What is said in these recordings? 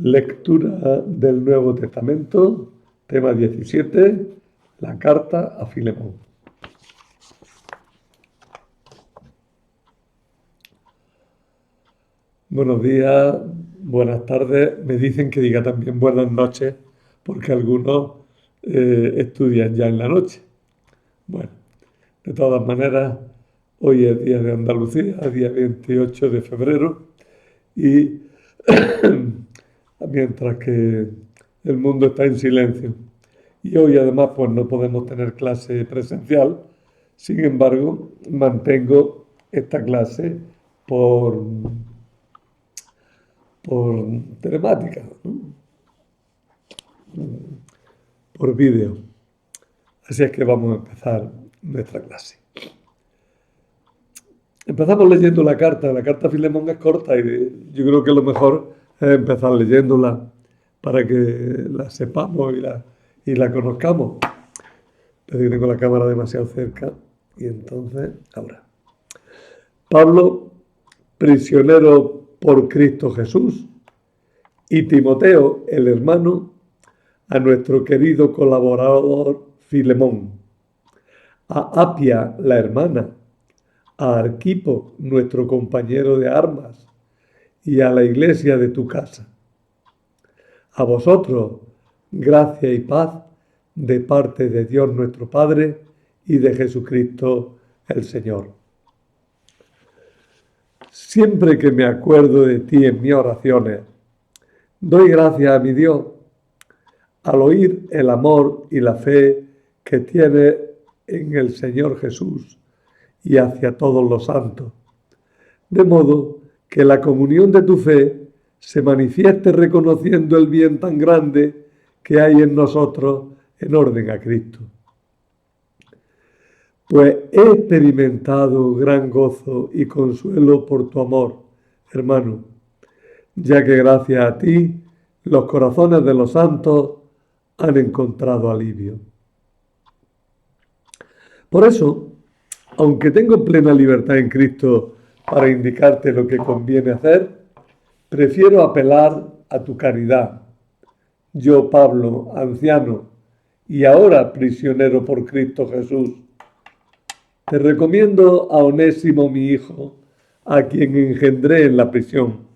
Lectura del Nuevo Testamento, tema 17, la carta a Filemón. Buenos días, buenas tardes. Me dicen que diga también buenas noches, porque algunos estudian ya en la noche. Bueno, de todas maneras, hoy es día de Andalucía, día 28 de febrero, y mientras que el mundo está en silencio. Y hoy además pues no podemos tener clase presencial, sin embargo mantengo esta clase por, por telemática, ¿no? Por vídeo. Así es que vamos a empezar nuestra clase. Empezamos leyendo la carta a Filemón es corta y yo creo que lo mejor es empezar leyéndola para que la sepamos y la conozcamos. Pero yo tengo la cámara demasiado cerca y entonces, ahora. Pablo, prisionero por Cristo Jesús, y Timoteo, el hermano, a nuestro querido colaborador Filemón, a Apia, la hermana, a Arquipo, nuestro compañero de armas, y a la iglesia de tu casa. A vosotros, gracia y paz de parte de Dios nuestro Padre y de Jesucristo el Señor. Siempre que me acuerdo de ti en mis oraciones, doy gracias a mi Dios al oír el amor y la fe que tienes en el Señor Jesús y hacia todos los santos, de modo que la comunión de tu fe se manifieste reconociendo el bien tan grande que hay en nosotros en orden a Cristo. Pues he experimentado gran gozo y consuelo por tu amor, hermano, ya que gracias a ti los corazones de los santos han encontrado alivio. Por eso, aunque tengo plena libertad en Cristo para indicarte lo que conviene hacer, prefiero apelar a tu caridad. Yo, Pablo, anciano y ahora prisionero por Cristo Jesús, te recomiendo a Onésimo, mi hijo, a quien engendré en la prisión,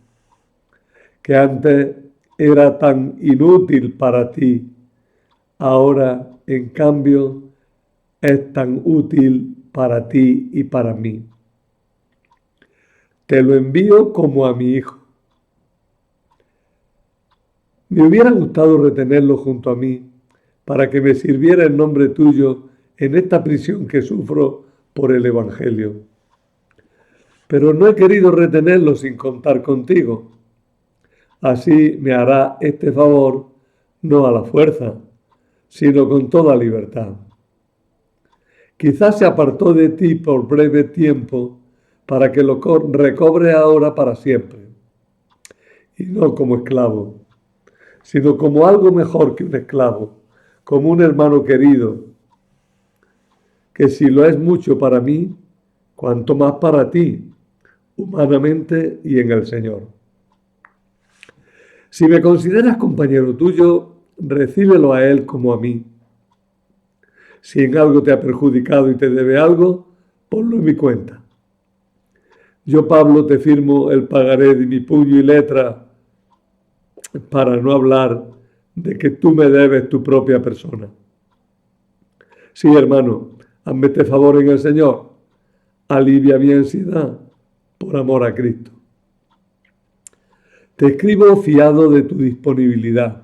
que antes era tan inútil para ti, ahora, en cambio, es tan útil para ti y para mí. Te lo envío como a mi hijo. Me hubiera gustado retenerlo junto a mí para que me sirviera en nombre tuyo en esta prisión que sufro por el Evangelio. Pero no he querido retenerlo sin contar contigo. Así me hará este favor no a la fuerza, sino con toda libertad. Quizás se apartó de ti por breve tiempo para que lo recobre ahora para siempre. Y no como esclavo, sino como algo mejor que un esclavo, como un hermano querido, que si lo es mucho para mí, cuanto más para ti, humanamente y en el Señor. Si me consideras compañero tuyo, recíbelo a él como a mí. Si en algo te ha perjudicado y te debe algo, ponlo en mi cuenta. Yo, Pablo, te firmo el pagaré de mi puño y letra para no hablar de que tú me debes tu propia persona. Sí, hermano, hazme este favor en el Señor. Alivia mi ansiedad por amor a Cristo. Te escribo fiado de tu disponibilidad.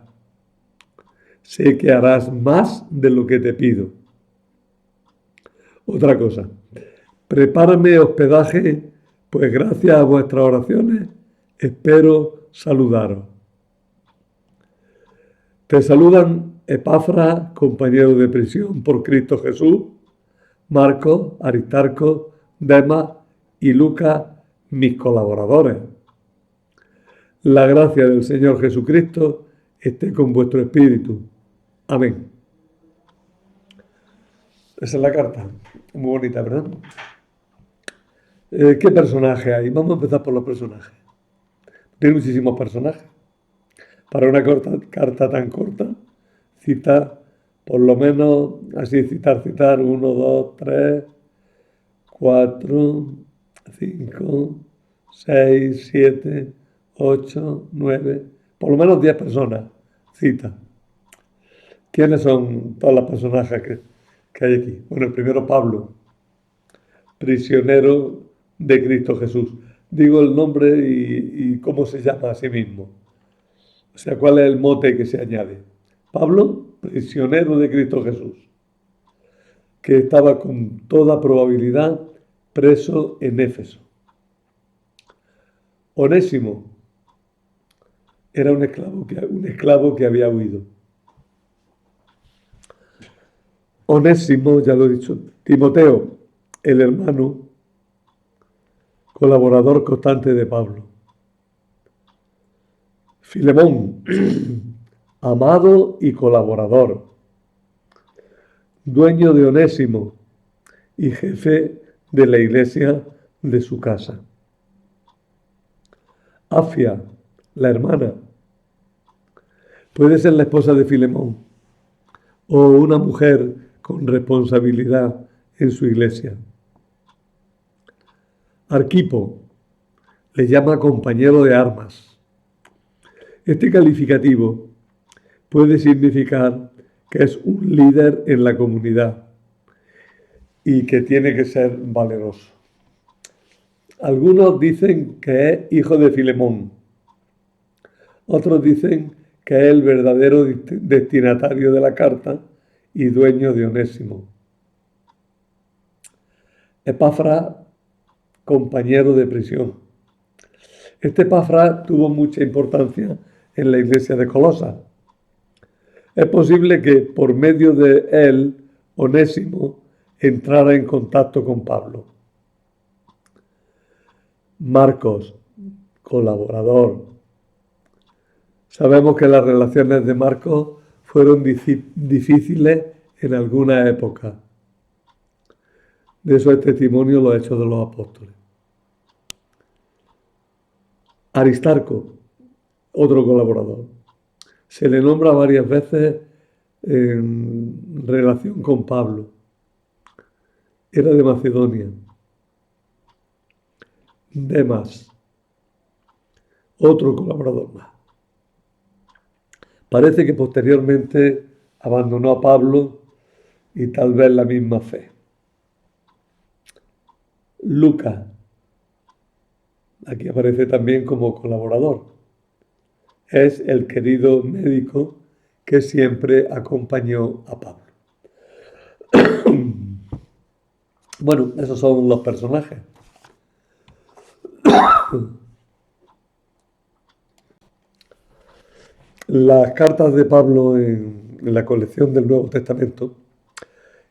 Sé que harás más de lo que te pido. Otra cosa, prepárame hospedaje, pues gracias a vuestras oraciones espero saludaros. Te saludan Epafras, compañero de prisión por Cristo Jesús, Marcos, Aristarco, Demas y Lucas, mis colaboradores. La gracia del Señor Jesucristo esté con vuestro espíritu. Amén. Esa es la carta. Muy bonita, ¿verdad? ¿Qué personaje hay? Vamos a empezar por los personajes. Tiene muchísimos personajes. Para una carta tan corta, cita por lo menos, así citar, uno, dos, tres, cuatro, cinco, seis, siete, ocho, nueve, por lo menos 10 personas cita. ¿Quiénes son todas las personajes que hay aquí? Bueno, el primero Pablo, prisionero de Cristo Jesús. Digo el nombre y cómo se llama a sí mismo. O sea, cuál es el mote que se añade. Pablo, prisionero de Cristo Jesús, que estaba con toda probabilidad preso en Éfeso. Onésimo era un esclavo que había huido. Onésimo, ya lo he dicho. Timoteo, el hermano, colaborador constante de Pablo. Filemón, amado y colaborador, dueño de Onésimo y jefe de la iglesia de su casa. Afia, la hermana, puede ser la esposa de Filemón o una mujer con responsabilidad en su iglesia. Arquipo, le llama compañero de armas. Este calificativo puede significar que es un líder en la comunidad y que tiene que ser valeroso. Algunos dicen que es hijo de Filemón. Otros dicen que es el verdadero destinatario de la carta y dueño de Onésimo. Epafras, compañero de prisión. Este Epafras tuvo mucha importancia en la iglesia de Colosas. Es posible que por medio de él, Onésimo entrara en contacto con Pablo. Marcos, colaborador. Sabemos que las relaciones de Marcos fueron difíciles en alguna época. De eso es testimonio los Hechos de los Apóstoles. Aristarco, otro colaborador. Se le nombra varias veces en relación con Pablo. Era de Macedonia. Demas, otro colaborador más. Parece que posteriormente abandonó a Pablo y tal vez la misma fe. Lucas, aquí aparece también como colaborador. Es el querido médico que siempre acompañó a Pablo. Bueno, esos son los personajes. Las cartas de Pablo en la colección del Nuevo Testamento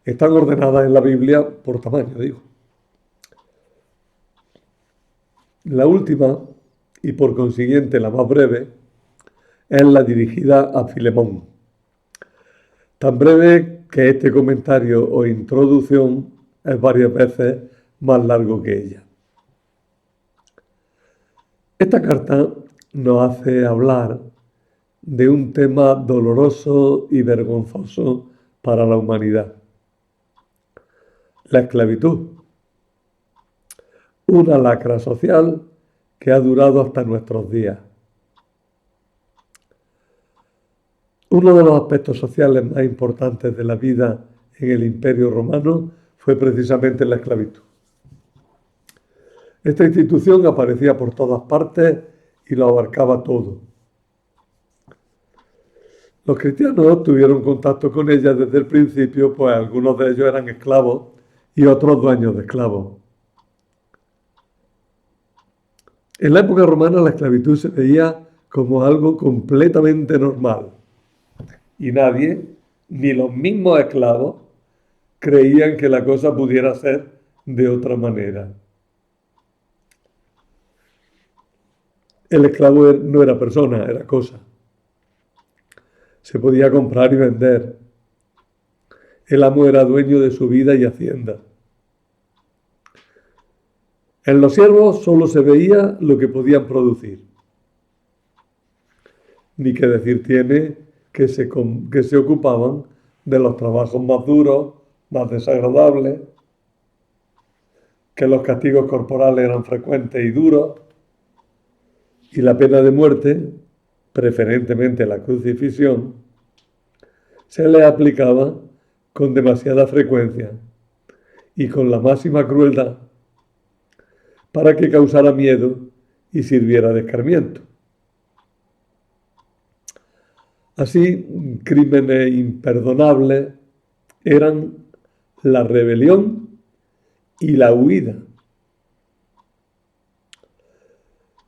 están ordenadas en la Biblia por tamaño, digo. La última, y por consiguiente la más breve, es la dirigida a Filemón. Tan breve que este comentario o introducción es varias veces más largo que ella. Esta carta nos hace hablar de un tema doloroso y vergonzoso para la humanidad: la esclavitud. Una lacra social que ha durado hasta nuestros días. Uno de los aspectos sociales más importantes de la vida en el Imperio Romano fue precisamente la esclavitud. Esta institución aparecía por todas partes y lo abarcaba todo. Los cristianos tuvieron contacto con ella desde el principio, pues algunos de ellos eran esclavos y otros dueños de esclavos. En la época romana la esclavitud se veía como algo completamente normal y nadie, ni los mismos esclavos, creían que la cosa pudiera ser de otra manera. El esclavo no era persona, era cosa. Se podía comprar y vender. El amo era dueño de su vida y hacienda. En los siervos solo se veía lo que podían producir. ni que decir tiene que se ocupaban de los trabajos más duros, más desagradables, que los castigos corporales eran frecuentes y duros, y la pena de muerte, preferentemente la crucifixión, se les aplicaba con demasiada frecuencia y con la máxima crueldad para que causara miedo y sirviera de escarmiento. Así, crímenes imperdonables eran la rebelión y la huida.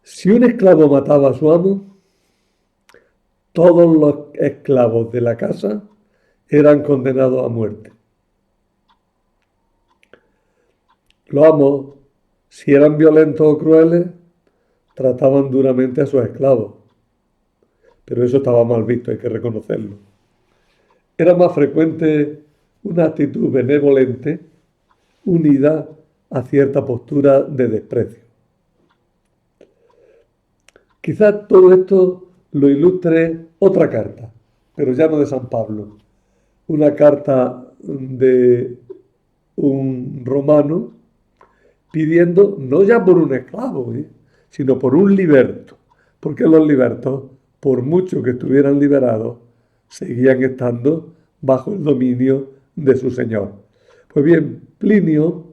Si un esclavo mataba a su amo, todos los esclavos de la casa eran condenados a muerte. Los amos, si eran violentos o crueles, trataban duramente a sus esclavos. Pero eso estaba mal visto, hay que reconocerlo. Era más frecuente una actitud benevolente unida a cierta postura de desprecio. Quizás todo esto lo ilustre otra carta, pero ya no de San Pablo. Una carta de un romano pidiendo, no ya por un esclavo, sino por un liberto, porque los libertos, por mucho que estuvieran liberados, seguían estando bajo el dominio de su señor. Pues bien, Plinio,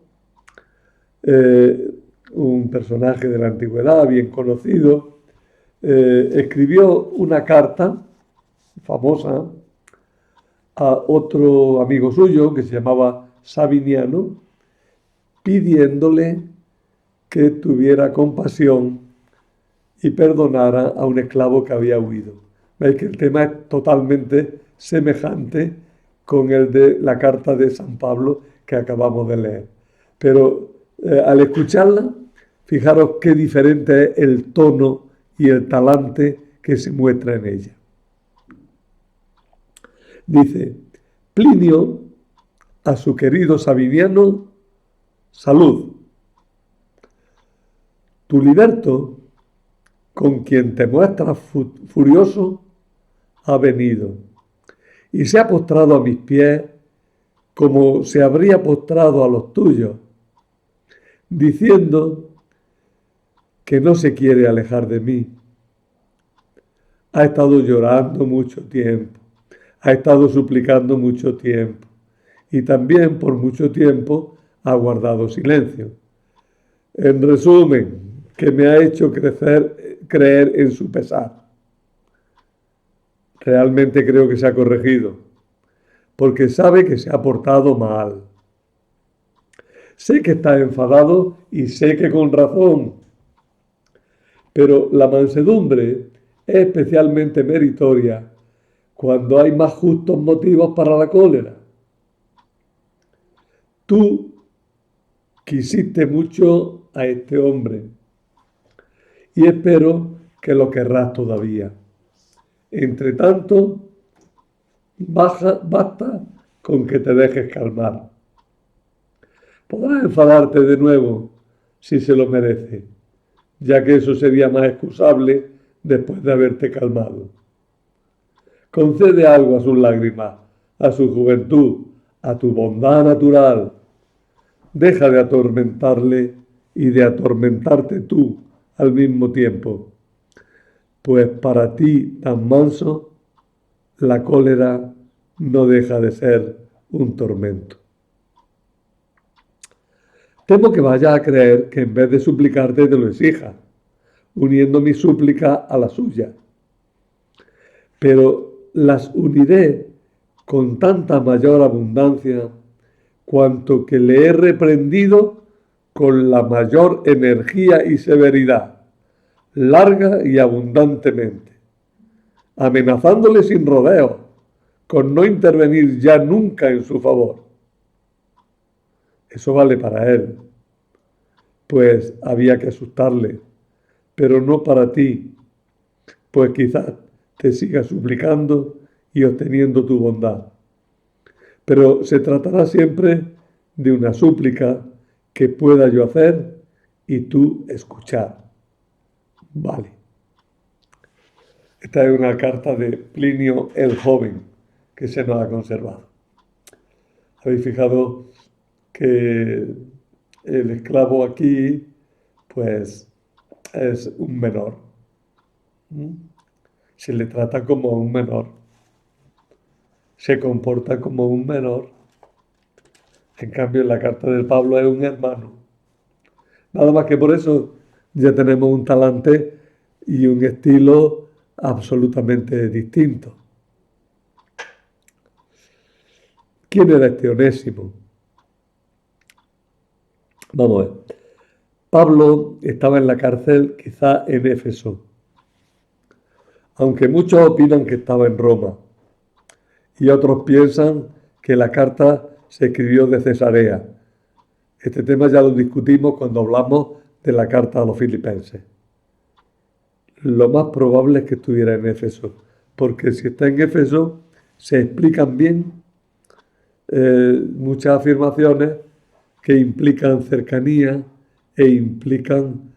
un personaje de la antigüedad bien conocido, escribió una carta famosa a otro amigo suyo que se llamaba Sabiniano, pidiéndole que tuviera compasión y perdonara a un esclavo que había huido. Veis que el tema es totalmente semejante con el de la carta de San Pablo que acabamos de leer. Pero al escucharla, fijaros qué diferente es el tono y el talante que se muestra en ella. Dice, Plinio a su querido Sabiniano, salud. Tu liberto, con quien te muestras furioso, ha venido y se ha postrado a mis pies como se habría postrado a los tuyos, diciendo que no se quiere alejar de mí. Ha estado llorando mucho tiempo, ha estado suplicando mucho tiempo y también por mucho tiempo ha guardado silencio. En resumen, que me ha hecho creer en su pesar. Realmente creo que se ha corregido, porque sabe que se ha portado mal. Sé que está enfadado y sé que con razón, pero la mansedumbre es especialmente meritoria cuando hay más justos motivos para la cólera. Tú quisiste mucho a este hombre y espero que lo querrás todavía. Entre tanto, basta con que te dejes calmar. Podrás enfadarte de nuevo si se lo merece, ya que eso sería más excusable después de haberte calmado. Concede algo a sus lágrimas, a su juventud, a tu bondad natural. Deja de atormentarle y de atormentarte tú al mismo tiempo, pues para ti tan manso, la cólera no deja de ser un tormento. Temo que vayas a creer que en vez de suplicarte te lo exija, uniendo mi súplica a la suya. Pero las uniré con tanta mayor abundancia cuanto que le he reprendido con la mayor energía y severidad, larga y abundantemente, amenazándole sin rodeo, con no intervenir ya nunca en su favor. Eso vale para él, pues había que asustarle, pero no para ti, pues quizás te siga suplicando y obteniendo tu bondad. Pero se tratará siempre de una súplica que pueda yo hacer y tú escuchar. Vale. Esta es una carta de Plinio el Joven que se nos ha conservado. Habéis fijado que el esclavo aquí, pues, es un menor. Se le trata como un menor. Se comporta como un menor. En cambio, en la carta del Pablo es un hermano. Nada más que por eso ya tenemos un talante y un estilo absolutamente distinto. ¿Quién era este Onésimo? Vamos a ver. Pablo estaba en la cárcel, quizá en Éfeso, aunque muchos opinan que estaba en Roma y otros piensan que la carta se escribió de Cesarea. Este tema ya lo discutimos cuando hablamos de la carta a los filipenses. Lo más probable es que estuviera en Éfeso, porque si está en Éfeso se explican bien muchas afirmaciones que implican cercanía e implican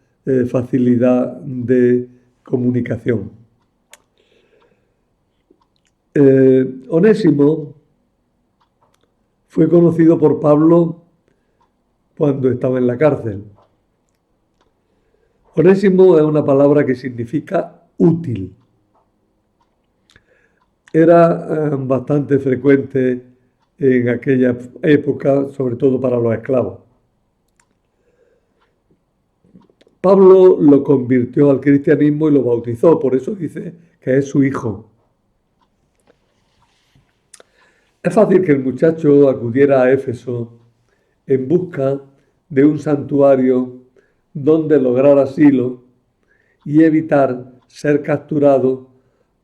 facilidad de comunicación. Onésimo fue conocido por Pablo cuando estaba en la cárcel. Onésimo es una palabra que significa útil. Era bastante frecuente en aquella época, sobre todo para los esclavos. Pablo lo convirtió al cristianismo y lo bautizó, por eso dice que es su hijo. Es fácil que el muchacho acudiera a Éfeso en busca de un santuario donde lograr asilo y evitar ser capturado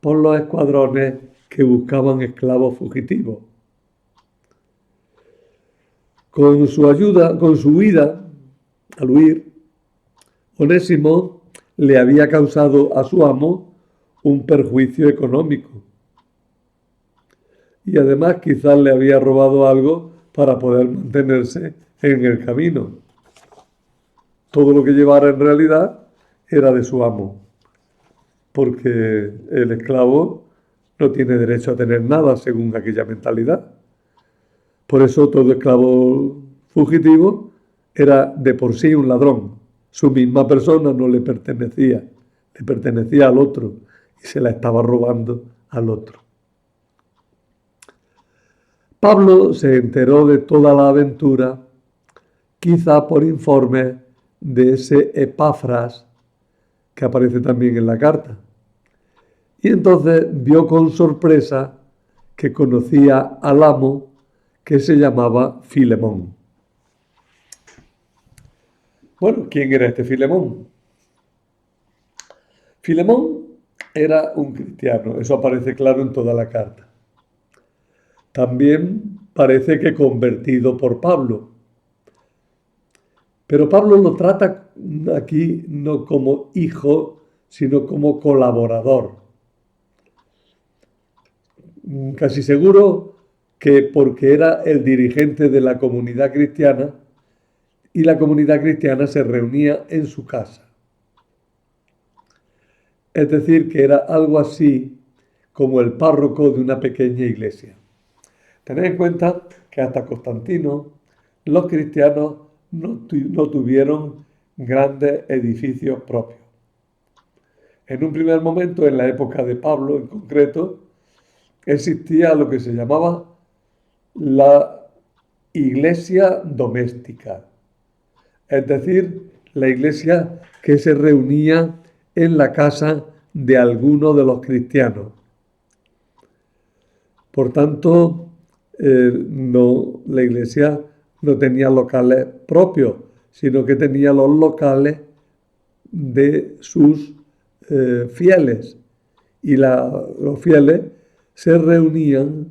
por los escuadrones que buscaban esclavos fugitivos. Con su huida, al huir, Onésimo le había causado a su amo un perjuicio económico. Y además quizás le había robado algo para poder mantenerse en el camino. Todo lo que llevara en realidad era de su amo, porque el esclavo no tiene derecho a tener nada según aquella mentalidad. Por eso todo esclavo fugitivo era de por sí un ladrón. Su misma persona no le pertenecía al otro y se la estaba robando al otro. Pablo se enteró de toda la aventura, quizá por informe de ese Epafras que aparece también en la carta. Y entonces vio con sorpresa que conocía al amo que se llamaba Filemón. Bueno, ¿quién era este Filemón? Filemón era un cristiano, eso aparece claro en toda la carta. También parece que convertido por Pablo. Pero Pablo lo trata aquí no como hijo, sino como colaborador. Casi seguro que porque era el dirigente de la comunidad cristiana y la comunidad cristiana se reunía en su casa. Es decir, que era algo así como el párroco de una pequeña iglesia. Tened en cuenta que hasta Constantino los cristianos no tuvieron grandes edificios propios. En un primer momento, en la época de Pablo en concreto, existía lo que se llamaba la iglesia doméstica, es decir, la iglesia que se reunía en la casa de alguno de los cristianos. Por tanto, la iglesia no tenía locales propios, sino que tenía los locales de sus fieles. Y los fieles se reunían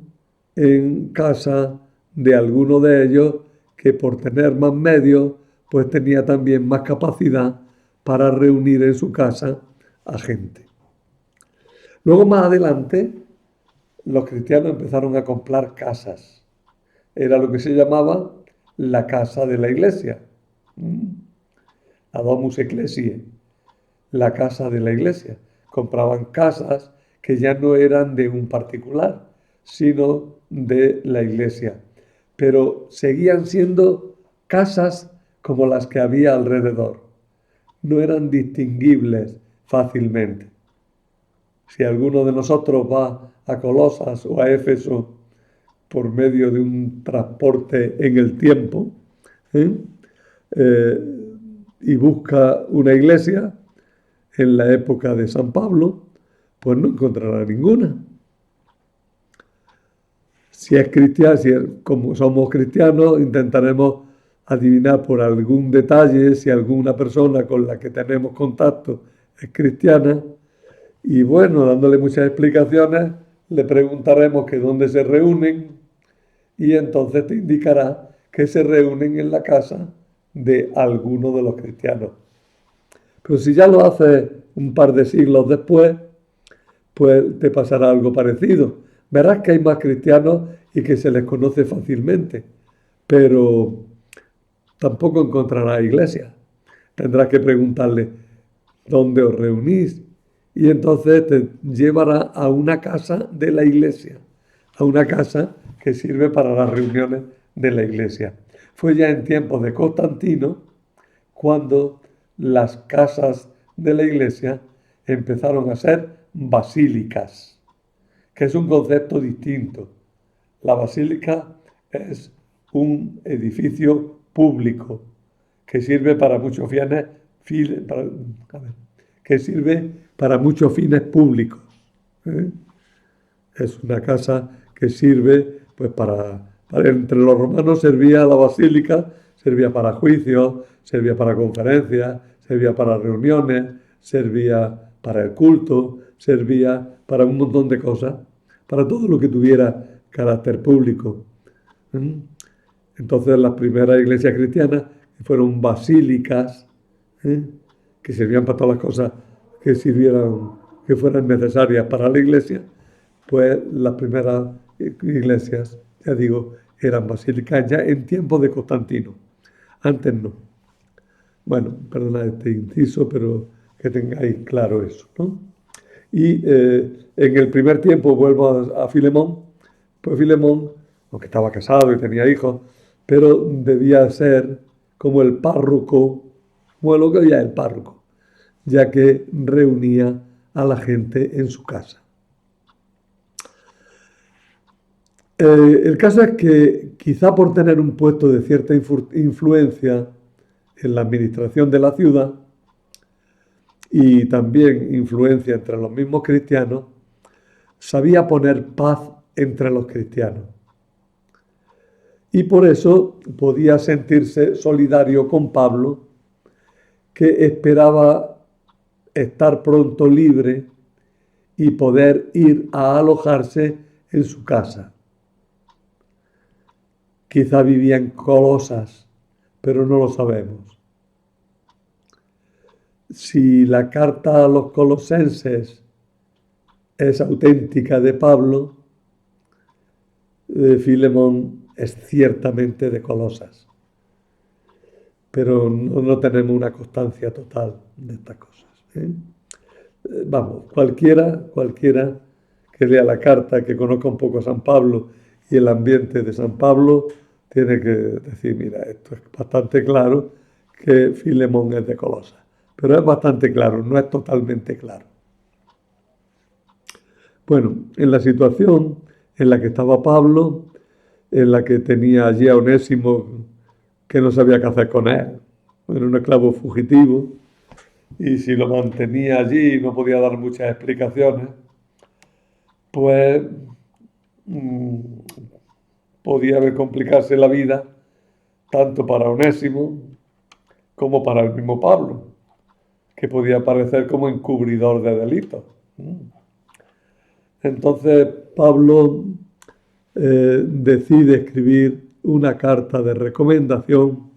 en casa de alguno de ellos que por tener más medios, pues tenía también más capacidad para reunir en su casa a gente. Luego más adelante, los cristianos empezaron a comprar casas. Era lo que se llamaba la casa de la iglesia. La domus ecclesiae, la casa de la iglesia. Compraban casas que ya no eran de un particular, sino de la iglesia. Pero seguían siendo casas como las que había alrededor. No eran distinguibles fácilmente. Si alguno de nosotros va a Colosas o a Éfeso por medio de un transporte en el tiempo, ¿eh? Y busca una iglesia en la época de San Pablo, pues no encontrará ninguna. Si es cristiano, como somos cristianos, intentaremos adivinar por algún detalle si alguna persona con la que tenemos contacto es cristiana. Y bueno, dándole muchas explicaciones, le preguntaremos que dónde se reúnen y entonces te indicará que se reúnen en la casa de alguno de los cristianos. Pero si ya lo haces un par de siglos después, pues te pasará algo parecido. Verás que hay más cristianos y que se les conoce fácilmente, pero tampoco encontrarás iglesia. Tendrás que preguntarle dónde os reunís y entonces te llevará a una casa de la iglesia, a una casa que sirve para las reuniones de la iglesia. Fue ya en tiempos de Constantino cuando las casas de la iglesia empezaron a ser basílicas, que es un concepto distinto. La basílica es un edificio público que sirve para muchos públicos. ¿eh? Es una casa que sirve, pues entre los romanos servía la basílica, servía para juicios, servía para conferencias, servía para reuniones, servía para el culto, servía para un montón de cosas, para todo lo que tuviera carácter público. Entonces las primeras iglesias cristianas fueron basílicas, que servían para todas las cosas que fueran necesarias para la iglesia, pues las primeras iglesias, ya digo, eran basílicas ya en tiempos de Constantino. Antes no. Bueno, perdona este inciso, pero que tengáis claro eso, ¿no? Y en el primer tiempo, vuelvo a Filemón, pues Filemón, aunque estaba casado y tenía hijos, pero debía ser como el párroco, bueno, lo que había el párroco, ya que reunía a la gente en su casa. El caso es que quizá por tener un puesto de cierta influencia en la administración de la ciudad y también influencia entre los mismos cristianos, sabía poner paz entre los cristianos. Y por eso podía sentirse solidario con Pablo, que esperaba estar pronto libre y poder ir a alojarse en su casa. Quizá vivía en Colosas, pero no lo sabemos. Si la carta a los colosenses es auténtica de Pablo, Filemón es ciertamente de Colosas. Pero no tenemos una constancia total de estas cosas. Vamos, cualquiera que lea la carta, que conozca un poco a San Pablo y el ambiente de San Pablo, tiene que decir, mira, esto es bastante claro que Filemón es de Colosas. Pero es bastante claro, no es totalmente claro. Bueno, en la situación en la que estaba Pablo, en la que tenía allí a Onésimo, que no sabía qué hacer con él, era un esclavo fugitivo, y si lo mantenía allí no podía dar muchas explicaciones, pues podía haber complicarse la vida tanto para Onésimo como para el mismo Pablo, que podía aparecer como encubridor de delitos. Entonces Pablo decide escribir una carta de recomendación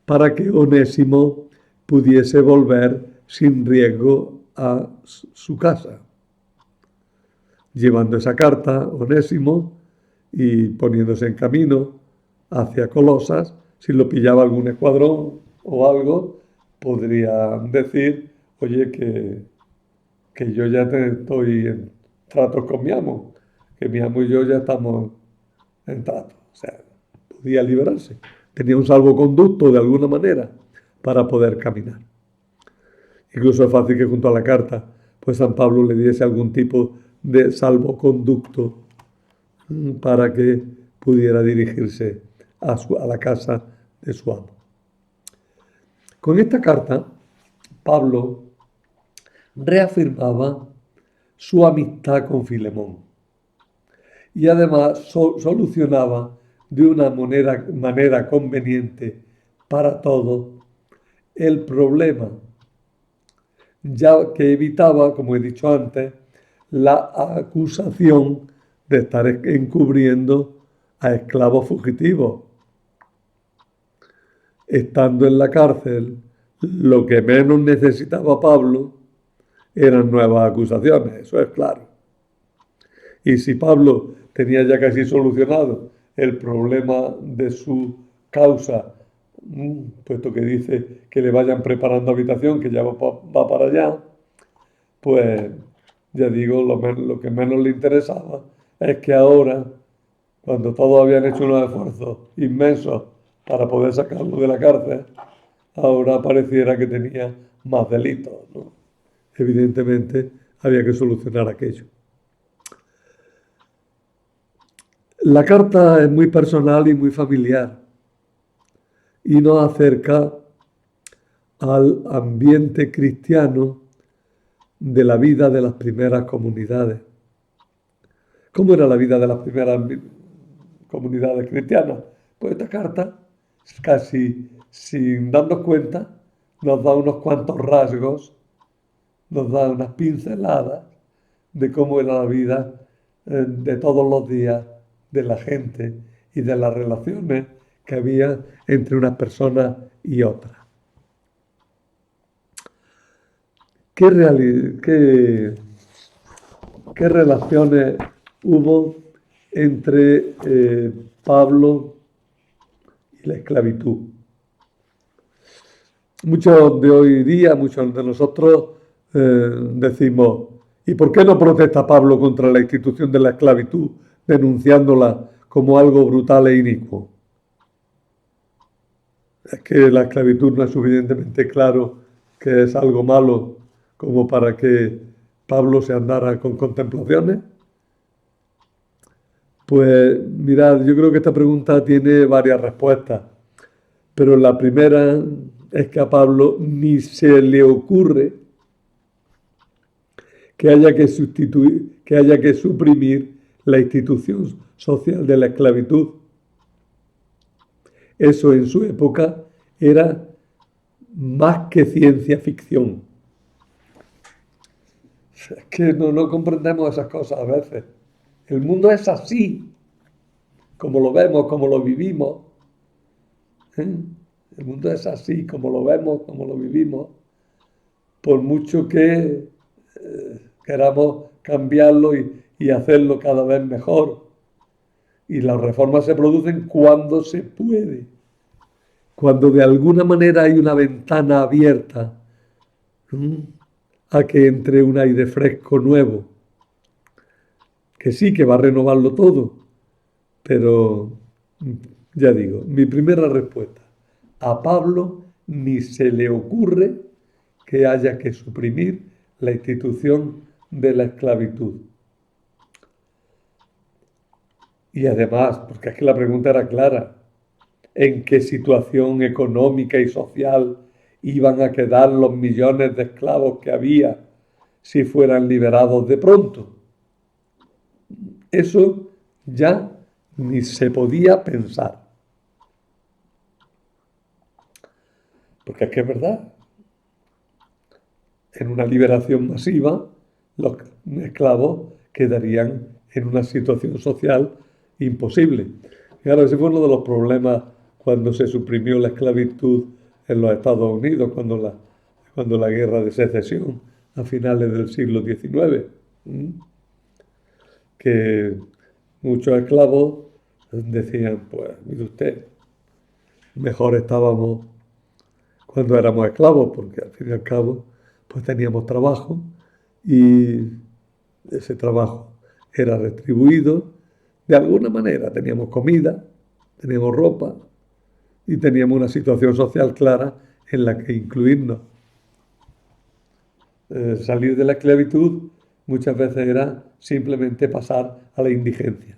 para que Onésimo pudiese volver sin riesgo a su casa. Llevando esa carta, Onésimo, y poniéndose en camino hacia Colosas, si lo pillaba algún escuadrón o algo, podría decir, oye, que yo ya estoy tratos con mi amo, que mi amo y yo ya estamos en trato. O sea, podía liberarse. Tenía un salvoconducto de alguna manera para poder caminar. Incluso es fácil que junto a la carta, pues San Pablo le diese algún tipo de salvoconducto para que pudiera dirigirse a la casa de su amo. Con esta carta, Pablo reafirmaba su amistad con Filemón y además solucionaba de una manera conveniente para todos el problema, ya que evitaba, como he dicho antes, la acusación de estar encubriendo a esclavos fugitivos. Estando en la cárcel, lo que menos necesitaba Pablo eran nuevas acusaciones, eso es claro. Y si Pablo tenía ya casi solucionado el problema de su causa, puesto que dice que le vayan preparando habitación, que ya va para allá, pues ya digo, lo que menos le interesaba es que ahora, cuando todos habían hecho unos esfuerzos inmensos para poder sacarlo de la cárcel, ahora pareciera que tenía más delitos, ¿no? Evidentemente había que solucionar aquello. La carta es muy personal y muy familiar y nos acerca al ambiente cristiano de la vida de las primeras comunidades. ¿Cómo era la vida de las primeras comunidades cristianas? Pues esta carta, casi sin darnos cuenta, nos da unos cuantos rasgos, nos da unas pinceladas de cómo era la vida de todos los días de la gente y de las relaciones que había entre unas personas y otras. ¿Qué relaciones hubo entre Pablo y la esclavitud? Muchos de hoy día, muchos de nosotros decimos, ¿y por qué no protesta Pablo contra la institución de la esclavitud, denunciándola como algo brutal e inicuo? Es que la esclavitud no es suficientemente claro que es algo malo como para que Pablo se andara con contemplaciones. Pues mirad, yo creo que esta pregunta tiene varias respuestas, pero la primera es que a Pablo ni se le ocurre que haya que suprimir la institución social de la esclavitud. Eso en su época era más que ciencia ficción. Es que no comprendemos esas cosas a veces. El mundo es así, como lo vemos, como lo vivimos. El mundo es así, como lo vemos, como lo vivimos. Por mucho que queramos cambiarlo y hacerlo cada vez mejor. Y las reformas se producen cuando se puede. Cuando de alguna manera hay una ventana abierta a que entre un aire fresco nuevo. Que sí, que va a renovarlo todo. Pero, ya digo, mi primera respuesta. A Pablo ni se le ocurre que haya que suprimir la institución de la esclavitud. Y además, porque es que la pregunta era clara, ¿en qué situación económica y social iban a quedar los millones de esclavos que había si fueran liberados de pronto? Eso ya ni se podía pensar. Porque es que es verdad. En una liberación masiva, los esclavos quedarían en una situación social imposible. Y claro, ese fue uno de los problemas cuando se suprimió la esclavitud en los Estados Unidos, cuando la guerra de secesión a finales del siglo XIX, que muchos esclavos decían, pues, mire usted, mejor estábamos cuando éramos esclavos, porque al fin y al cabo pues teníamos trabajo y ese trabajo era retribuido de alguna manera. Teníamos comida, teníamos ropa y teníamos una situación social clara en la que incluirnos. Salir de la esclavitud muchas veces era simplemente pasar a la indigencia.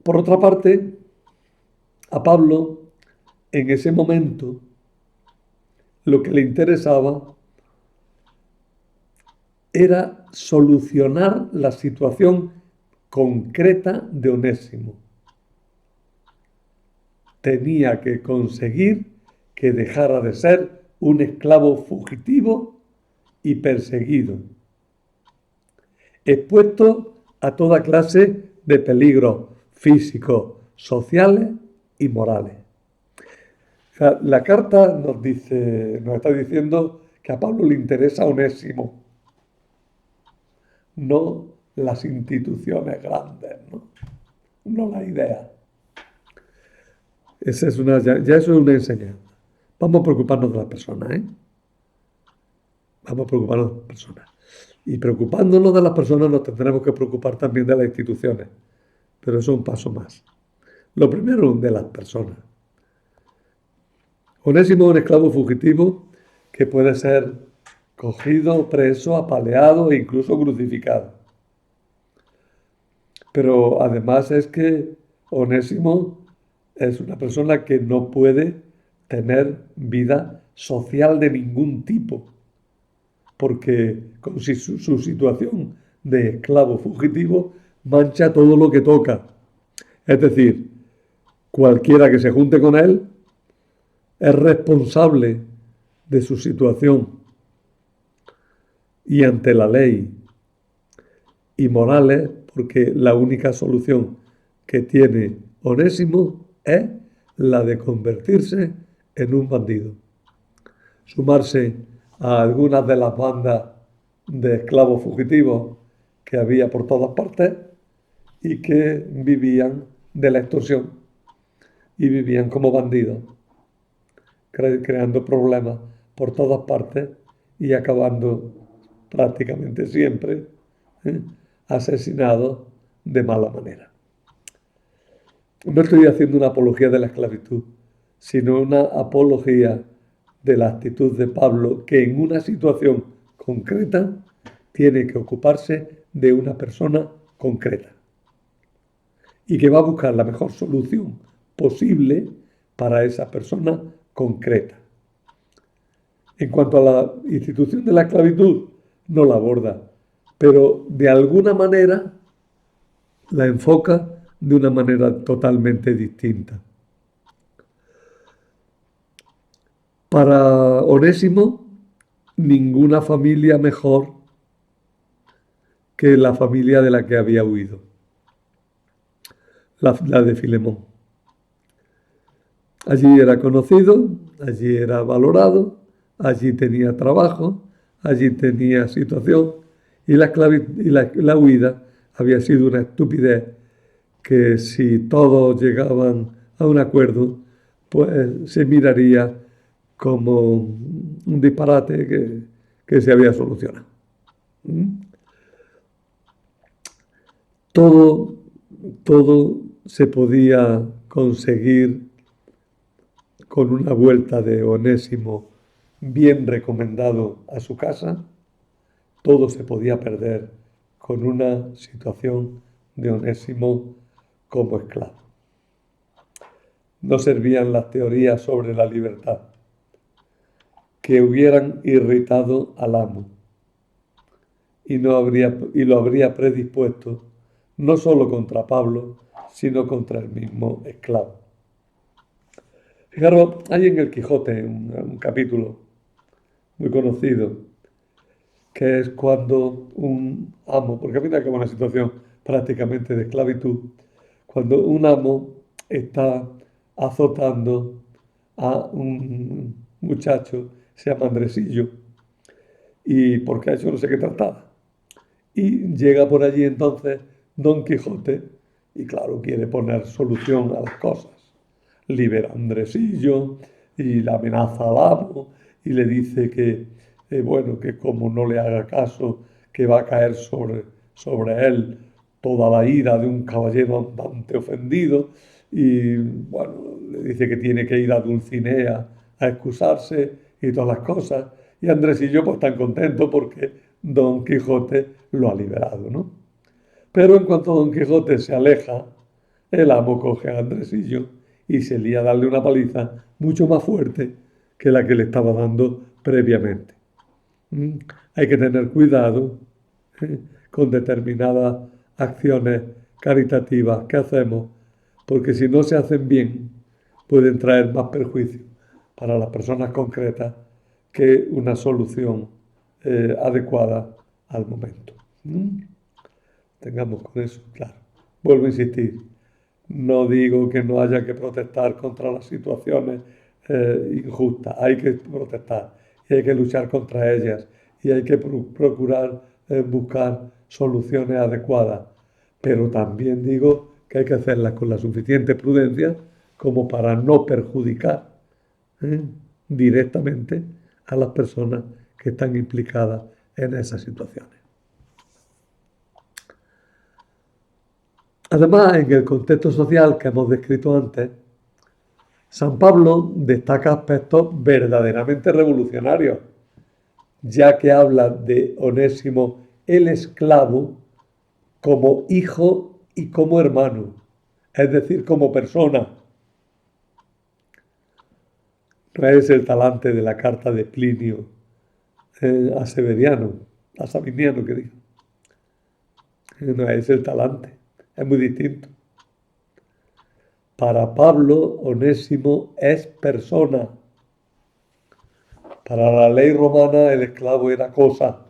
Por otra parte, a Pablo, en ese momento, lo que le interesaba era solucionar la situación concreta de Onésimo. Tenía que conseguir que dejara de ser un esclavo fugitivo y perseguido, expuesto a toda clase de peligros físicos, sociales y morales. O sea, la carta nos está diciendo que a Pablo le interesa Onésimo, no las instituciones grandes, no la idea. Esa es ya eso es una enseñanza. Vamos a preocuparnos de las personas, ¿eh? Vamos a preocuparnos de las personas. Y preocupándonos de las personas nos tendremos que preocupar también de las instituciones. Pero eso es un paso más. Lo primero, de las personas. Onésimo es un esclavo fugitivo que puede ser cogido, preso, apaleado e incluso crucificado. Pero además es que Onésimo es una persona que no puede tener vida social de ningún tipo, porque con su situación de esclavo fugitivo mancha todo lo que toca. Es decir, cualquiera que se junte con él es responsable de su situación y ante la ley y Morales, porque la única solución que tiene Onésimo es la de convertirse en un bandido, sumarse a algunas de las bandas de esclavos fugitivos que había por todas partes y que vivían de la extorsión y vivían como bandidos, creando problemas por todas partes y acabando prácticamente siempre asesinados de mala manera. No estoy haciendo una apología de la esclavitud, sino una apología de la actitud de Pablo, que en una situación concreta tiene que ocuparse de una persona concreta y que va a buscar la mejor solución posible para esa persona concreta. En cuanto a la institución de la esclavitud, no la aborda, pero de alguna manera la enfoca de una manera totalmente distinta. Para Onésimo, ninguna familia mejor que la familia de la que había huido, la de Filemón. Allí era conocido, allí era valorado, allí tenía trabajo, allí tenía situación y la huida había sido una estupidez que si todos llegaban a un acuerdo, pues se miraría como un disparate que se había solucionado. Todo se podía conseguir con una vuelta de Onésimo bien recomendado a su casa, todo se podía perder con una situación de Onésimo como esclavo. No servían las teorías sobre la libertad, que hubieran irritado al amo y lo habría predispuesto no solo contra Pablo, sino contra el mismo esclavo. Fijaros, hay en el Quijote un capítulo muy conocido, que es cuando un amo, porque al final es una situación prácticamente de esclavitud, cuando un amo está azotando a un muchacho, se llama Andresillo, y porque ha hecho no sé qué tratada. Y llega por allí entonces Don Quijote y claro, quiere poner solución a las cosas. Libera a Andresillo y la amenaza al amo y le dice que bueno, que como no le haga caso, que va a caer sobre él toda la ira de un caballero andante ofendido, y bueno, le dice que tiene que ir a Dulcinea a excusarse y todas las cosas, y Andresillo pues tan contento porque Don Quijote lo ha liberado, ¿no? Pero en cuanto Don Quijote se aleja, el amo coge a Andresillo y se lía a darle una paliza mucho más fuerte que la que le estaba dando previamente. ¿Mm? Hay que tener cuidado con determinadas acciones caritativas que hacemos, porque si no se hacen bien, pueden traer más perjuicio para las personas concretas que una solución adecuada al momento. ¿Mm? Tengamos con eso claro. Vuelvo a insistir, no digo que no haya que protestar contra las situaciones injustas, hay que protestar y hay que luchar contra ellas y hay que procurar buscar soluciones adecuadas, pero también digo que hay que hacerlas con la suficiente prudencia como para no perjudicar ¿eh? directamente a las personas que están implicadas en esas situaciones. Además, en el contexto social que hemos descrito antes, San Pablo destaca aspectos verdaderamente revolucionarios, ya que habla de Onésimo el esclavo como hijo y como hermano, es decir, como persona. No es el talante de la carta de Plinio a Severiano, a Sabiniano que digo. No es el talante, es muy distinto. Para Pablo, Onésimo es persona. Para la ley romana el esclavo era cosa.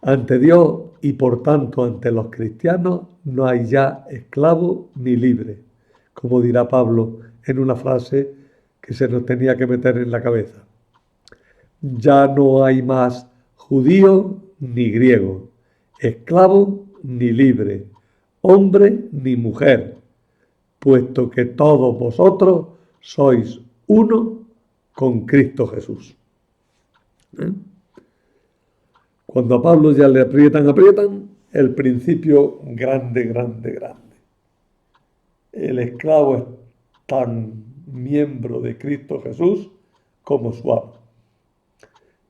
Ante Dios y por tanto ante los cristianos no hay ya esclavo ni libre, como dirá Pablo en una frase que se nos tenía que meter en la cabeza. Ya no hay más judío ni griego, esclavo ni libre, hombre ni mujer, puesto que todos vosotros sois uno con Cristo Jesús. ¿Eh? Cuando a Pablo ya le aprietan, el principio grande, grande, grande. El esclavo es tan miembro de Cristo Jesús como su amo.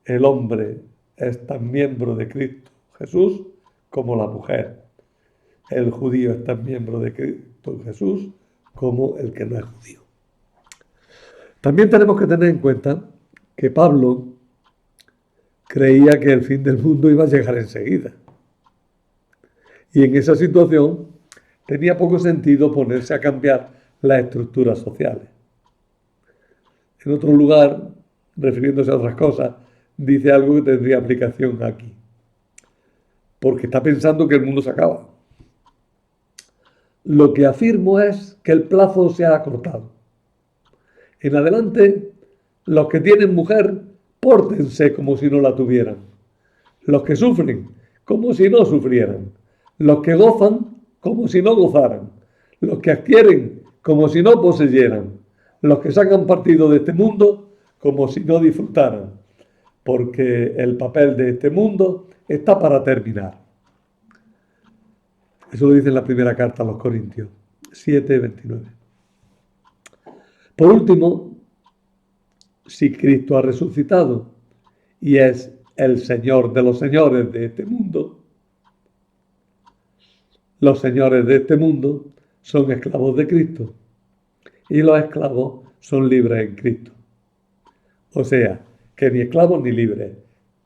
El hombre es tan miembro de Cristo Jesús como la mujer. El judío es tan miembro de Cristo Jesús como el que no es judío. También tenemos que tener en cuenta que Pablo creía que el fin del mundo iba a llegar enseguida. Y en esa situación tenía poco sentido ponerse a cambiar las estructuras sociales. En otro lugar, refiriéndose a otras cosas, dice algo que tendría aplicación aquí. Porque está pensando que el mundo se acaba. Lo que afirmo es que el plazo se ha acortado. En adelante, los que tienen mujer, pórtense como si no la tuvieran. Los que sufren, como si no sufrieran. Los que gozan, como si no gozaran. Los que adquieren, como si no poseyeran. Los que sacan partido de este mundo, como si no disfrutaran. Porque el papel de este mundo está para terminar. Eso lo dice en la primera carta a los Corintios, 7:29. Por último, si Cristo ha resucitado y es el Señor de los señores de este mundo, los señores de este mundo son esclavos de Cristo y los esclavos son libres en Cristo. O sea, que ni esclavos ni libres,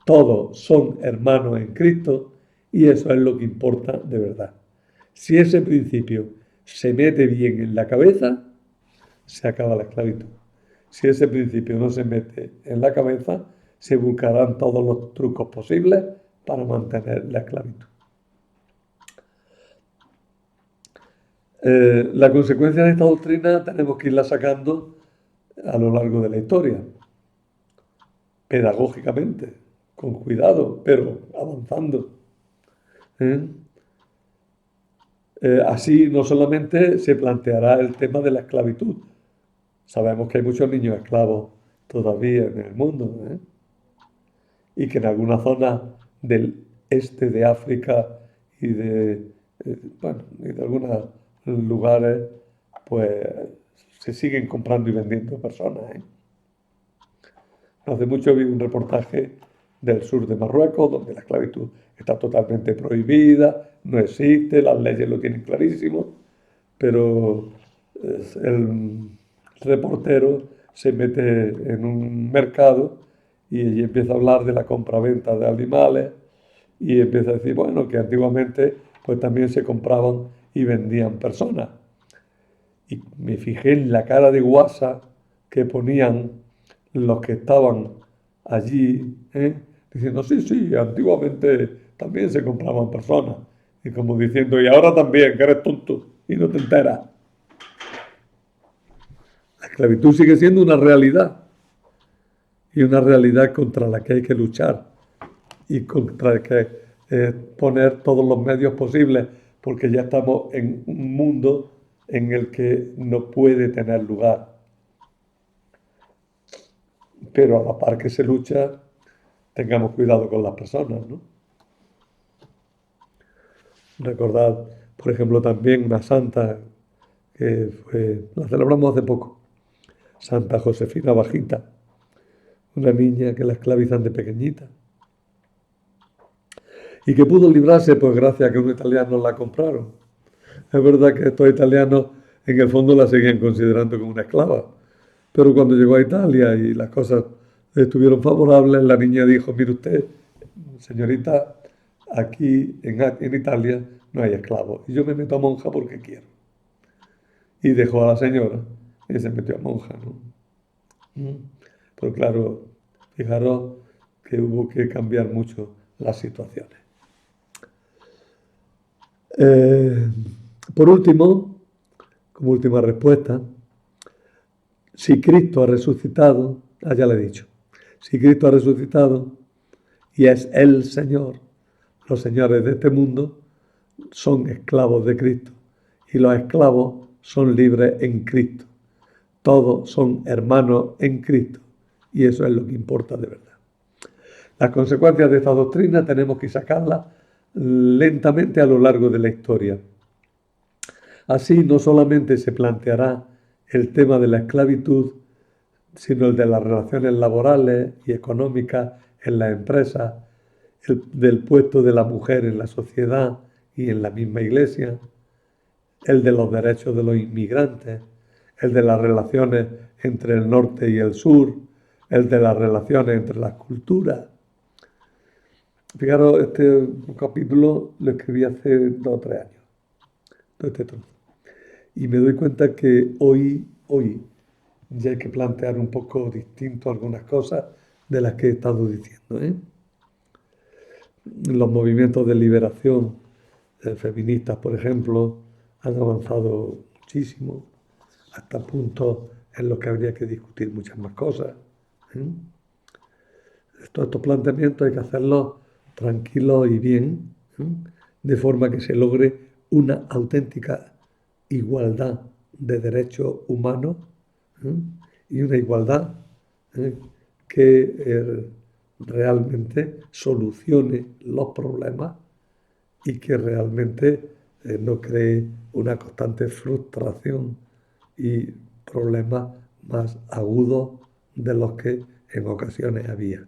todos son hermanos en Cristo y eso es lo que importa de verdad. Si ese principio se mete bien en la cabeza, se acaba la esclavitud. Si ese principio no se mete en la cabeza, se buscarán todos los trucos posibles para mantener la esclavitud. La consecuencia de esta doctrina tenemos que irla sacando a lo largo de la historia, pedagógicamente, con cuidado, pero avanzando. Así no solamente se planteará el tema de la esclavitud. Sabemos que hay muchos niños esclavos todavía en el mundo, ¿eh? Y que en algunas zonas del este de África y bueno, y de algunos lugares, pues se siguen comprando y vendiendo personas, ¿eh? No hace mucho vi un reportaje del sur de Marruecos, donde la esclavitud está totalmente prohibida, no existe, las leyes lo tienen clarísimo, pero el reportero se mete en un mercado y empieza a hablar de la compraventa de animales y empieza a decir, bueno, que antiguamente pues también se compraban y vendían personas. Y me fijé en la cara de guasa que ponían los que estaban allí, ¿eh? Diciendo, sí, sí, antiguamente también se compraban personas. Y como diciendo, y ahora también, que eres tonto y no te enteras. La esclavitud sigue siendo una realidad y una realidad contra la que hay que luchar y contra la que poner todos los medios posibles porque ya estamos en un mundo en el que no puede tener lugar. Pero a la par que se lucha, tengamos cuidado con las personas, ¿no? Recordad, por ejemplo, también una santa que la celebramos hace poco, Santa Josefina Bajita, una niña que la esclavizan de pequeñita y que pudo librarse pues gracias a que unos italianos la compraron. Es verdad que estos italianos en el fondo la seguían considerando como una esclava, pero cuando llegó a Italia y las cosas estuvieron favorables, la niña dijo, mire usted, señorita, aquí en Italia no hay esclavos y yo me meto a monja porque quiero. Y dejó a la señora y se metió a monja, ¿no? Pero claro, fijaros que hubo que cambiar mucho las situaciones. Eh, por último, como última respuesta, si Cristo ha resucitado, ya le he dicho, si Cristo ha resucitado y es el Señor, los señores de este mundo son esclavos de Cristo y los esclavos son libres en Cristo. Todos son hermanos en Cristo y eso es lo que importa de verdad. Las consecuencias de esta doctrina tenemos que sacarlas lentamente a lo largo de la historia. Así no solamente se planteará el tema de la esclavitud, sino el de las relaciones laborales y económicas en las empresas, del puesto de la mujer en la sociedad y en la misma iglesia, el de los derechos de los inmigrantes, el de las relaciones entre el norte y el sur, el de las relaciones entre las culturas. Fijaros, este capítulo lo escribí hace 2 o 3 años, todo este trozo. Y me doy cuenta que hoy ya hay que plantear un poco distinto algunas cosas de las que he estado diciendo, ¿eh? Los movimientos de liberación feministas, por ejemplo, han avanzado muchísimo, hasta puntos en los que habría que discutir muchas más cosas, ¿eh? Estos planteamientos hay que hacerlos tranquilos y bien, ¿eh? De forma que se logre una auténtica igualdad de derechos humanos, ¿eh? Y una igualdad, ¿eh? Que realmente solucione los problemas y que realmente no cree una constante frustración y problemas más agudos de los que en ocasiones había.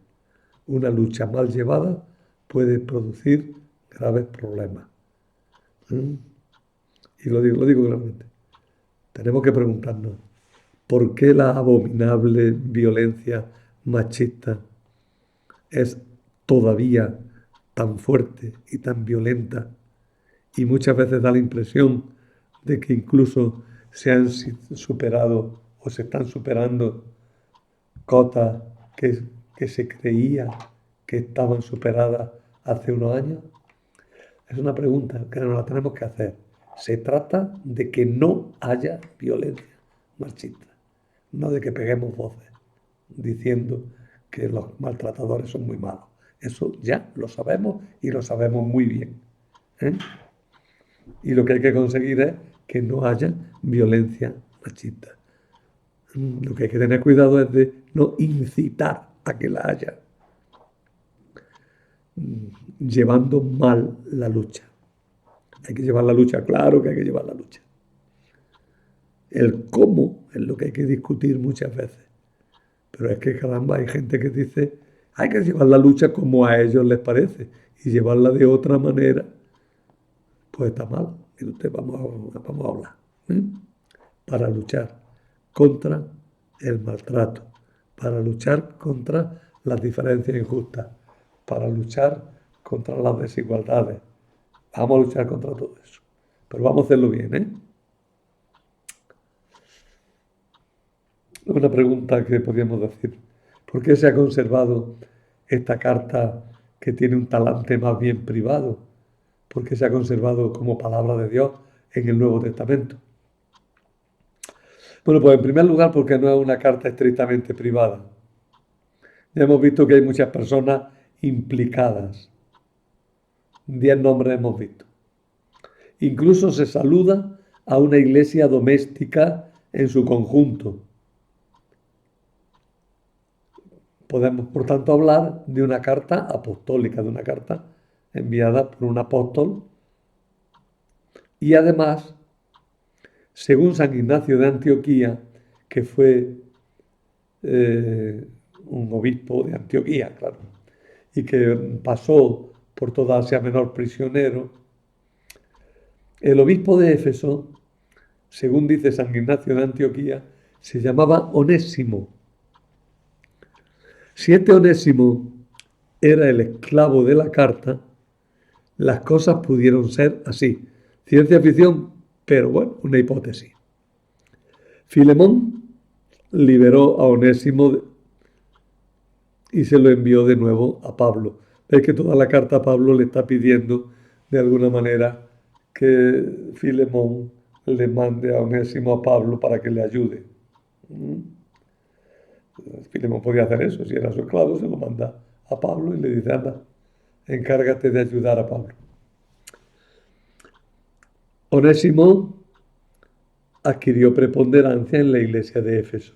Una lucha mal llevada puede producir graves problemas. ¿Mm? Y lo digo claramente. Tenemos que preguntarnos, ¿por qué la abominable violencia machista es todavía tan fuerte y tan violenta? Y muchas veces da la impresión de que incluso se han superado o se están superando cotas que se creía que estaban superadas hace unos años. Es una pregunta que nos la tenemos que hacer. Se trata de que no haya violencia machista, no de que peguemos voces diciendo que los maltratadores son muy malos. Eso ya lo sabemos y lo sabemos muy bien, ¿eh? Y lo que hay que conseguir es que no haya violencia machista. Lo que hay que tener cuidado es de no incitar a que la haya, llevando mal la lucha. Hay que llevar la lucha, claro que hay que llevar la lucha. El cómo es lo que hay que discutir muchas veces. Pero es que, caramba, hay gente que dice, hay que llevar la lucha como a ellos les parece. Y llevarla de otra manera, pues está mal. Y usted vamos a hablar. ¿eh? Para luchar contra el maltrato, para luchar contra las diferencias injustas, para luchar contra las desigualdades. Vamos a luchar contra todo eso. Pero vamos a hacerlo bien, ¿eh? Una pregunta que podríamos decir. ¿Por qué se ha conservado esta carta que tiene un talante más bien privado? ¿Por qué se ha conservado como palabra de Dios en el Nuevo Testamento? Bueno, pues en primer lugar porque no es una carta estrictamente privada. Ya hemos visto que hay muchas personas implicadas. 10 nombres hemos visto. Incluso se saluda a una iglesia doméstica en su conjunto. Podemos, por tanto, hablar de una carta apostólica, de una carta enviada por un apóstol. Y además, según San Ignacio de Antioquía, que fue un obispo de Antioquía, claro, y que pasó por toda Asia Menor prisionero, el obispo de Éfeso, según dice San Ignacio de Antioquía, se llamaba Onésimo. Si este Onésimo era el esclavo de la carta, las cosas pudieron ser así. Ciencia ficción, pero bueno, una hipótesis. Filemón liberó a Onésimo y se lo envió de nuevo a Pablo. Veis que toda la carta a Pablo le está pidiendo de alguna manera que Filemón le mande a Onésimo a Pablo para que le ayude. Filemón podía hacer eso, si era su esclavo, se lo manda a Pablo y le dice, anda, encárgate de ayudar a Pablo. Onésimo adquirió preponderancia en la iglesia de Éfeso.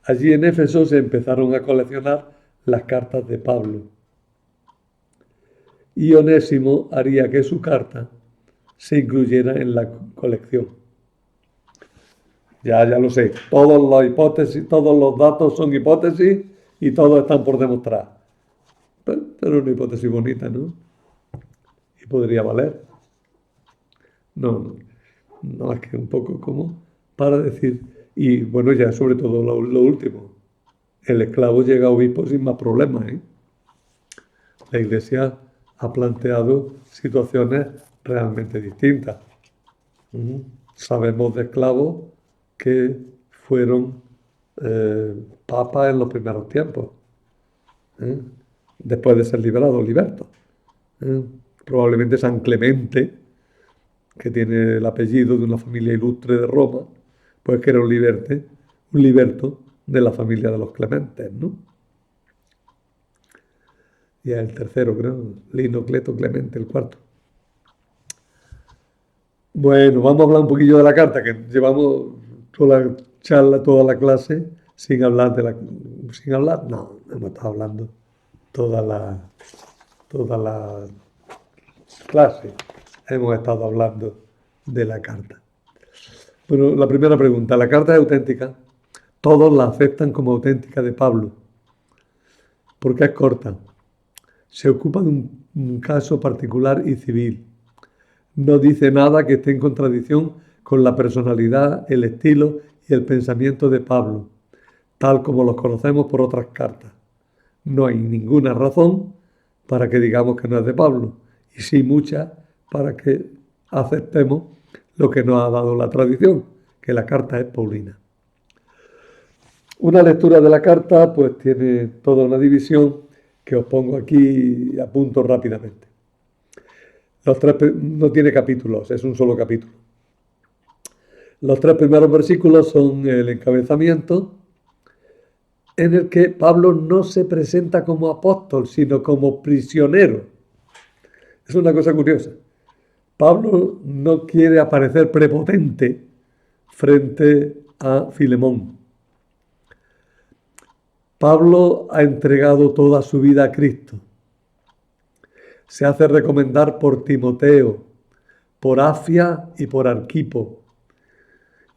Allí en Éfeso se empezaron a coleccionar las cartas de Pablo. Y Onésimo haría que su carta se incluyera en la colección. Ya lo sé, todos los datos son hipótesis y todos están por demostrar. Pero una hipótesis bonita, ¿no? Y podría valer. No más que un poco como para decir, y bueno, ya sobre todo lo último, el esclavo llega a obispo sin más problemas, ¿eh? La iglesia ha planteado situaciones realmente distintas. Sabemos de esclavos que fueron papas en los primeros tiempos, después de ser libertos. Probablemente San Clemente, que tiene el apellido de una familia ilustre de Roma, pues que era un liberto de la familia de los Clementes, ¿no? Y es el tercero, creo, Lino, Cleto, Clemente, el cuarto. Bueno, vamos a hablar un poquillo de la carta, que llevamos toda la charla, toda la clase, sin hablar, no, hemos estado hablando toda la clase, hemos estado hablando de la carta. Bueno, la primera pregunta, ¿la carta es auténtica? Todos la aceptan como auténtica de Pablo, porque es corta. Se ocupa de un caso particular y civil. No dice nada que esté en contradicción con la personalidad, el estilo y el pensamiento de Pablo, tal como los conocemos por otras cartas. No hay ninguna razón para que digamos que no es de Pablo, y sí muchas para que aceptemos lo que nos ha dado la tradición, que la carta es paulina. Una lectura de la carta pues tiene toda una división que os pongo aquí y apunto rápidamente. No tiene capítulos, es un solo capítulo. Los 3 primeros versículos son el encabezamiento, en el que Pablo no se presenta como apóstol, sino como prisionero. Es una cosa curiosa. Pablo no quiere aparecer prepotente, frente a Filemón. Pablo ha entregado toda su vida a Cristo. Se hace recomendar por Timoteo, por Afia y por Arquipo,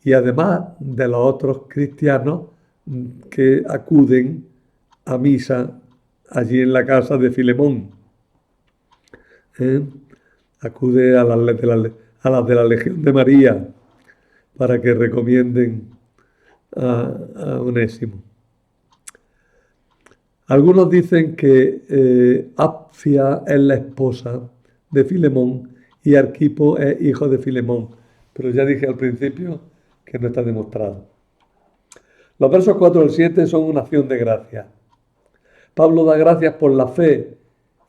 y además de los otros cristianos que acuden a misa allí en la casa de Filemón. Acude a las de la Legión de María para que recomienden a Onésimo. Algunos dicen que Apfia es la esposa de Filemón y Arquipo es hijo de Filemón, pero ya dije al principio que no está demostrado. Los versos 4 al 7 son una acción de gracias. Pablo da gracias por la fe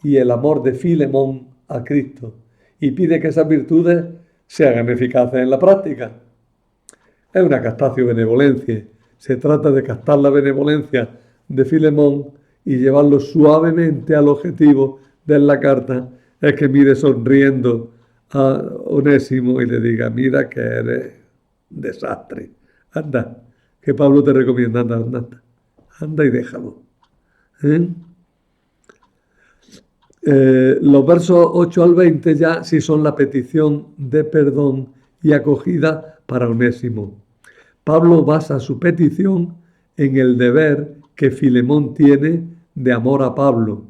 y el amor de Filemón a Cristo y pide que esas virtudes se hagan eficaces en la práctica. Es una captatio benevolencia. Se trata de captar la benevolencia de Filemón y llevarlo suavemente al objetivo de la carta. Es que mire sonriendo a Onésimo y le diga, mira que eres desastre. Anda, que Pablo te recomienda, anda y déjalo. Los versos 8 al 20 ya sí son la petición de perdón y acogida para Onésimo. Pablo basa su petición en el deber que Filemón tiene de amor a Pablo,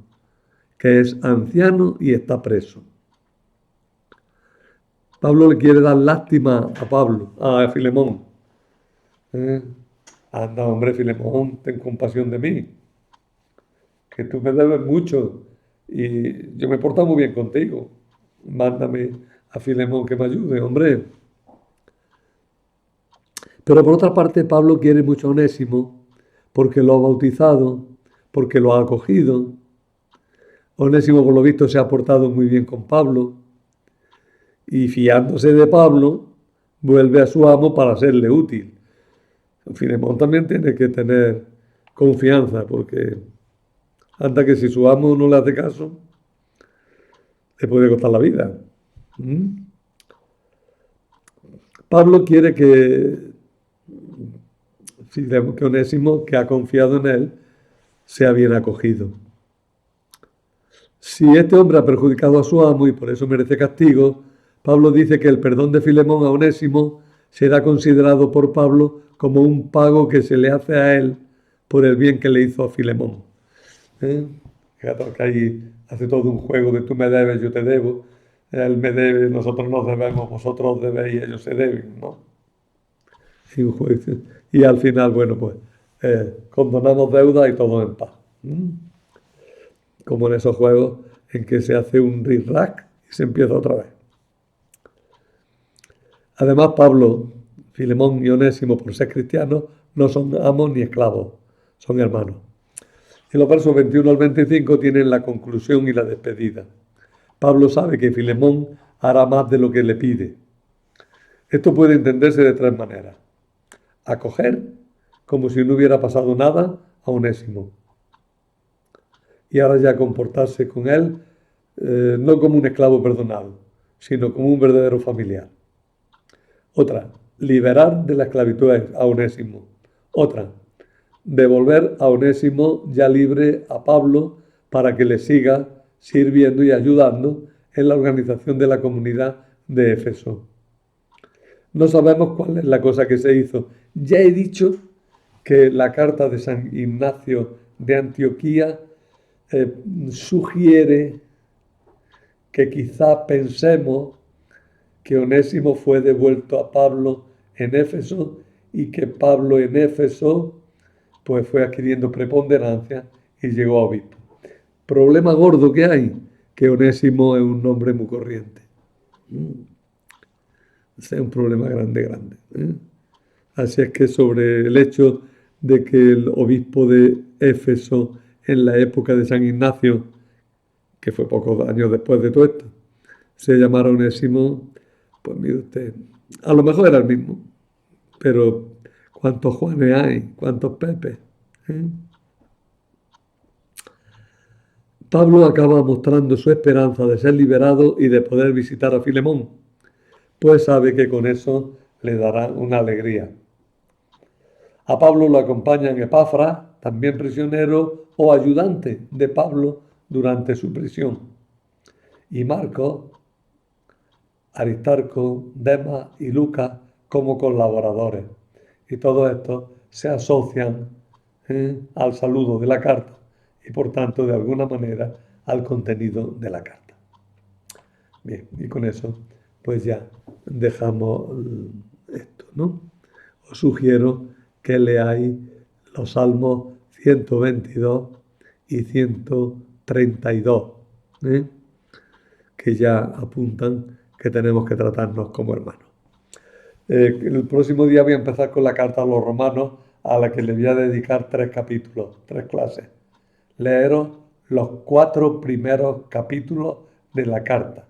que es anciano y está preso. Pablo le quiere dar lástima a Filemón. Anda, hombre, Filemón, ten compasión de mí, que tú me debes mucho y yo me he portado muy bien contigo. Mándame a Filemón que me ayude, hombre. Pero por otra parte, Pablo quiere mucho a Onésimo porque lo ha bautizado, porque lo ha acogido. Onésimo, por lo visto, se ha portado muy bien con Pablo y fiándose de Pablo, vuelve a su amo para serle útil. Filemón también tiene que tener confianza porque anda que si su amo no le hace caso, le puede costar la vida. Pablo quiere que Onésimo, que ha confiado en él, sea bien acogido. Si este hombre ha perjudicado a su amo y por eso merece castigo, Pablo dice que el perdón de Filemón a Onésimo será considerado por Pablo como un pago que se le hace a él por el bien que le hizo a Filemón. Fíjate que ahí hace todo un juego de tú me debes, yo te debo, él me debe, nosotros nos debemos, vosotros os debéis, ellos se deben, ¿no? Y al final, bueno, pues condonamos deuda y todo en paz. Como en esos juegos en que se hace un ric-rac y se empieza otra vez. Además, Pablo, Filemón y Onésimo, por ser cristianos, no son amos ni esclavos, son hermanos. En los versos 21 al 25 tienen la conclusión y la despedida. Pablo sabe que Filemón hará más de lo que le pide. Esto puede entenderse de tres maneras. Acoger, como si no hubiera pasado nada, a Onésimo. Y ahora ya comportarse con él, no como un esclavo perdonado, sino como un verdadero familiar. Otra, liberar de la esclavitud a Onésimo. Otra, devolver a Onésimo ya libre a Pablo para que le siga sirviendo y ayudando en la organización de la comunidad de Éfeso. No sabemos cuál es la cosa que se hizo. Ya he dicho que la carta de San Ignacio de Antioquía sugiere que quizá pensemos que Onésimo fue devuelto a Pablo en Éfeso y que Pablo en Éfeso pues fue adquiriendo preponderancia y llegó a obispo. Problema gordo que hay, que Onésimo es un nombre muy corriente. Ese es un problema grande. Así es que sobre el hecho de que el obispo de Éfeso en la época de San Ignacio, que fue pocos años después de todo esto, se llamara Onésimo, pues mire usted, a lo mejor era el mismo, pero ¿cuántos Juanes hay? ¿Cuántos Pepes? Pablo acaba mostrando su esperanza de ser liberado y de poder visitar a Filemón, pues sabe que con eso le darán una alegría. A Pablo lo acompañan Epafras, también prisionero o ayudante de Pablo durante su prisión. Y Marcos, Aristarco, Demas y Lucas como colaboradores. Y todos estos se asocian al saludo de la carta y por tanto de alguna manera al contenido de la carta. Bien, y con eso pues ya dejamos esto, ¿no? Os sugiero que leáis los Salmos 122 y 132, ¿eh? Que ya apuntan que tenemos que tratarnos como hermanos. El próximo día voy a empezar con la carta a los romanos, a la que le voy a dedicar 3 capítulos, 3 clases. Leeros los 4 primeros capítulos de la carta.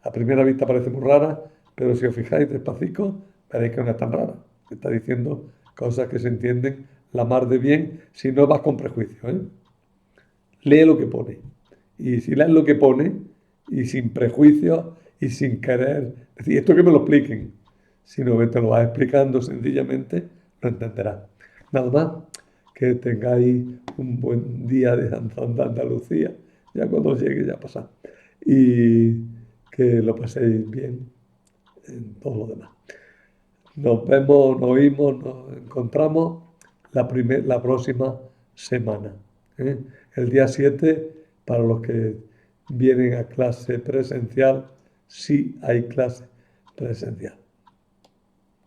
A primera vista parece muy rara, pero si os fijáis despacito, veréis que no es tan rara. Está diciendo cosas que se entienden la mar de bien si no vas con prejuicio, ¿eh? Lee lo que pone. Y si lees lo que pone, y sin prejuicios y sin querer decir, esto que me lo expliquen, sino que te lo vas explicando sencillamente, lo entenderás. Nada más, que tengáis un buen día de Andalucía, ya cuando llegue ya pasa, y que lo paséis bien en todo lo demás. Nos vemos, nos oímos, nos encontramos la próxima semana, ¿eh? El día 7, para los que vienen a clase presencial, sí hay clase presencial.